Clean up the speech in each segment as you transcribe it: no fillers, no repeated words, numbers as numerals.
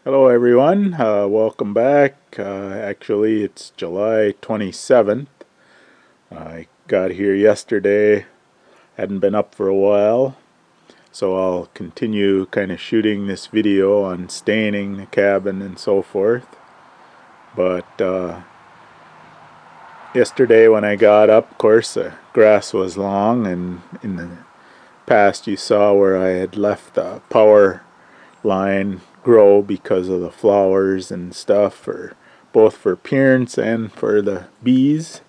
Hello everyone, welcome back. Actually it's July 27th. I got here yesterday, hadn't been up for a while, so I'll continue kind of shooting this video on staining the cabin and so forth. But yesterday when I got up, of course the grass was long, and in the past you saw where I had left the power line grow because of the flowers and stuff, for both for appearance and for the bees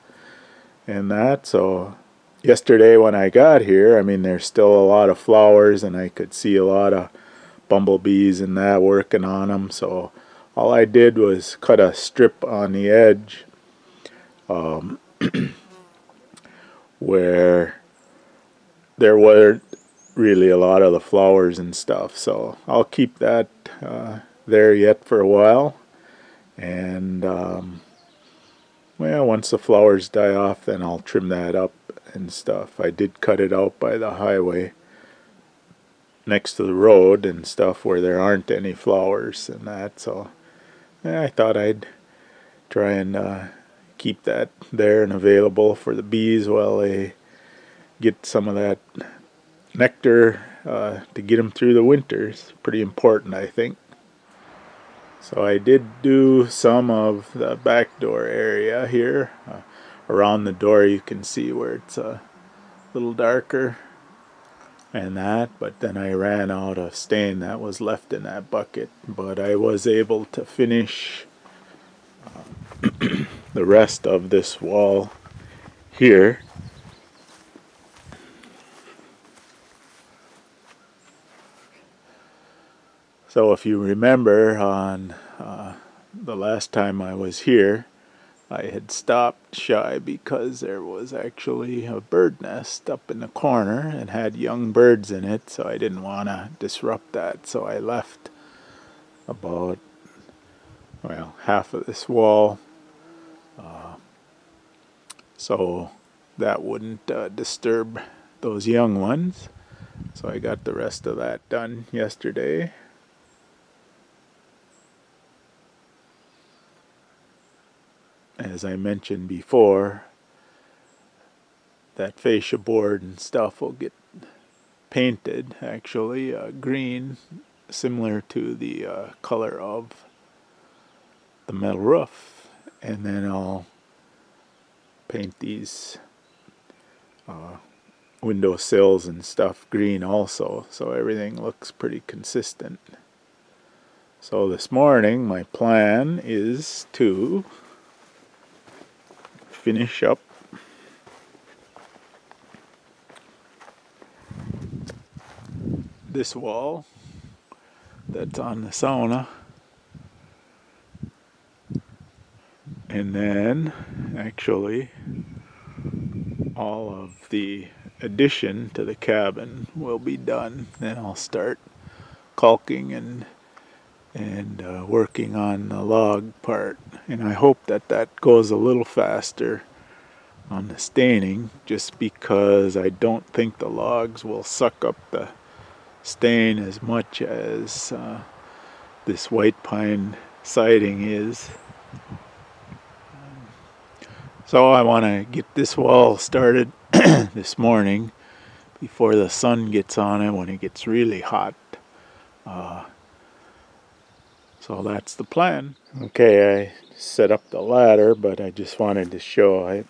and that. So yesterday when I got here, I mean, there's still a lot of flowers and I could see a lot of bumblebees and that working on them. So all I did was cut a strip on the edge where there weren't really a lot of the flowers and stuff. So I'll keep that there yet for a while. And well, once the flowers die off, then I'll trim that up and stuff. I did cut it out by the highway next to the road and stuff where there aren't any flowers and that. So yeah, I thought I'd try and keep that there and available for the bees while they get some of that nectar to get them through the winters. Pretty important, I think. So I did do some of the back door area here. Around the door you can see where it's a little darker and that, but then I ran out of stain that was left in that bucket. But I was able to finish the rest of this wall here. So if you remember, on the last time I was here, I had stopped shy because there was actually a bird nest up in the corner and had young birds in it, so I didn't want to disrupt that. So I left about, well, half of this wall so that wouldn't disturb those young ones. So I got the rest of that done yesterday. As I mentioned before, that fascia board and stuff will get painted, actually green, similar to the color of the metal roof, and then I'll paint these window sills and stuff green also, so everything looks pretty consistent. So this morning my plan is to finish up this wall that's on the sauna, and then actually all of the addition to the cabin will be done. Then I'll start caulking and working on the log part, and I hope that that goes a little faster on the staining, just because I don't think the logs will suck up the stain as much as this white pine siding is. So I want to get this wall started this morning before the sun gets on it when it gets really hot. So that's the plan. Okay, I set up the ladder, but I just wanted to show I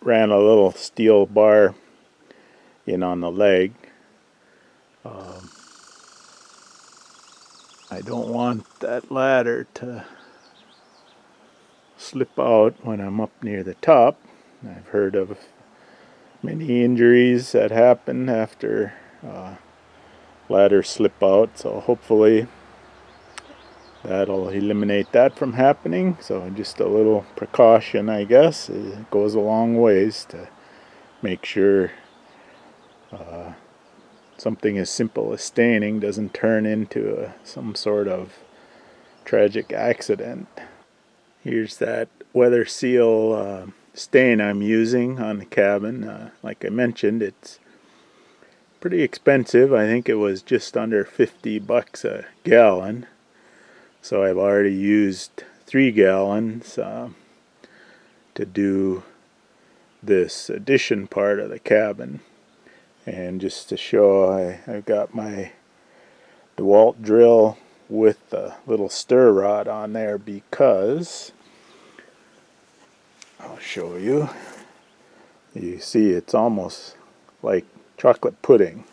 ran a little steel bar in on the leg. I don't want that ladder to slip out when I'm up near the top. I've heard of many injuries that happen after ladders slip out, so hopefully that'll eliminate that from happening. So just a little precaution, I guess. It goes a long ways to make sure something as simple as staining doesn't turn into some sort of tragic accident. Here's that weather seal stain I'm using on the cabin. Like I mentioned, it's pretty expensive. I think it was just under $50 a gallon. So I've already used 3 gallons to do this addition part of the cabin. And just to show, I've got my DeWalt drill with the little stir rod on there because I'll show you. You see it's almost like chocolate pudding.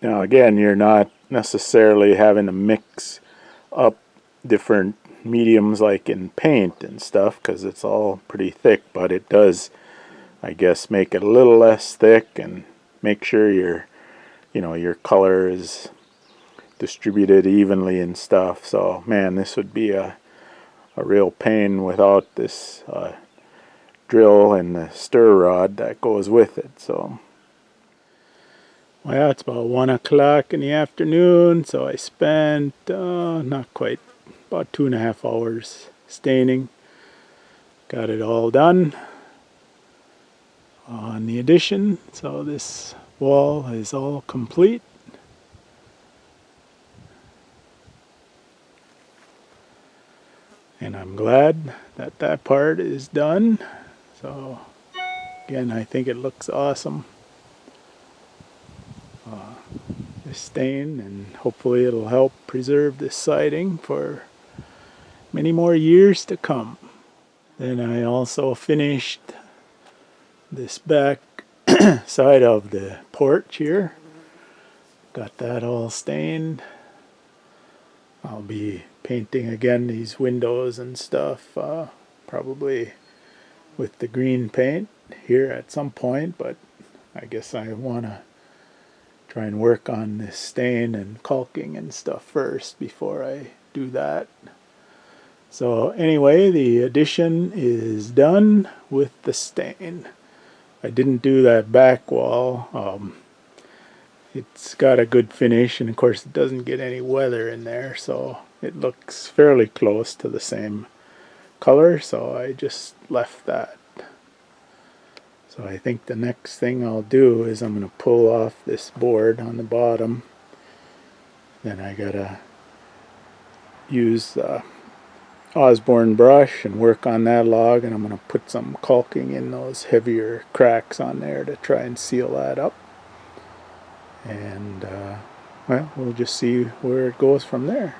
Now again, you're not necessarily having to mix up different mediums like in paint and stuff because it's all pretty thick, but it does, I guess, make it a little less thick and make sure your color is distributed evenly and stuff. So man, this would be a real pain without this drill and the stir rod that goes with it. So well, it's about 1 o'clock in the afternoon, so I spent not quite, about 2.5 hours staining. Got it all done on the addition, so this wall is all complete. And I'm glad that that part is done. So again, I think it looks awesome. This stain, and hopefully it'll help preserve this siding for many more years to come. Then I also finished this back side of the porch here. Got that all stained. I'll be painting again these windows and stuff, probably with the green paint here at some point, but I guess I want to try and work on this stain and caulking and stuff first before I do that. So anyway, the addition is done with the stain. I didn't do that back wall. It's got a good finish, and of course it doesn't get any weather in there, so it looks fairly close to the same color, so I just left that. So I think the next thing I'll do is I'm going to pull off this board on the bottom. Then I gotta use the Osborne brush and work on that log, and I'm going to put some caulking in those heavier cracks on there to try and seal that up. And well, we'll just see where it goes from there.